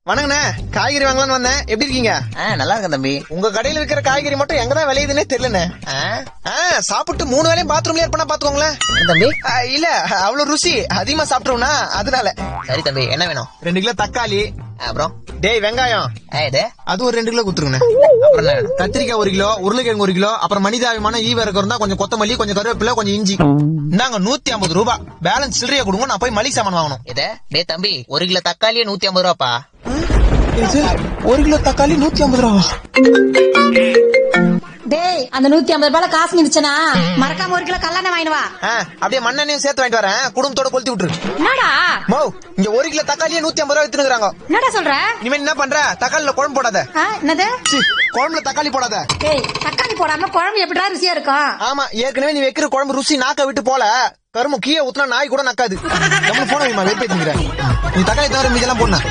வணங்கண்ணே, காய்கறி வாங்கலாம்னு வந்தேன். எப்படி இருக்கீங்க? நல்லா இருக்கேன் தம்பி. உங்க கடையில விற்கிற காய்கறி மட்டும் எங்கதான் விளையுதுன்னே தெரியலண்ணே. சாப்பிட்டு 3 வேளையும் பாத்ரூம்ல இருப்பா பாத்துக்கோங்களேன் தம்பி. இல்ல அவ்வளவு ருசி அதிகமா சாப்பிட்டோம்னா அதனால. சரி தம்பி, என்ன வேணும்? 2 கிலோ தக்காளி. அப்புறம் டேய் வெங்காயம் அது ஒரு 2 கிலோ குடுத்துருங்கண்ணே. அப்புறம் என்ன வேணும்? கத்திரிக்காய் 1 கிலோ, உருளைக்கிழங்கு 1 கிலோ, அப்புறம் மனிதாபிமான ஈவரகம் இருந்தா கொஞ்சம் கொத்தமல்லி, கொஞ்சம் கருவேப்பிலை, கொஞ்சம் இஞ்சி. இந்தாங்க 150 ரூபாய். பேலன்ஸ் சில்லறையா கொடுங்க, நான் போய் மளிகை சாமான் வாங்கணும். டே தம்பி, 1 கிலோ தக்காளியே 150 ரூபாப்பா. 1 கிலோ தக்காளி 150 ரூபா. டேய், அந்த 150 ரூபாய்ல காசு நிச்சனா மறக்காம 1 கிலோ கல்லெண்ணெய் வாங்கிட்டு வா. அப்படியே மண்ணெண்ணையும் சேர்த்து வாங்கிட்டு வரேன். குடும்பத்தோட கொளுத்தி விட்டுரு. என்னடா மோ, இங்க 1 கிலோ தக்காளியே 150 ரூபா வித்துனுக்குறாங்க. என்னடா சொல்ற? இனிமே என்ன பண்ற? தக்காளில குழம்பு போடாத. என்னது? குழம்புல தக்காளி போடாத. டேய், தக்காளி போடாம குழம்பு எப்படிடா ருசியா இருக்கும்? ஆமா, ஏற்கனவே நீ வைக்கிற குழம்பு ருசி நாக்க விட்டு போல. கரும்பு கீழே ஊத்துனா நாய் கூட நக்காது. நம்ம போன வெறுப்பேத்துக்கிறேன். நீ தக்காளி தவிர மீதெல்லாம் போடணும்.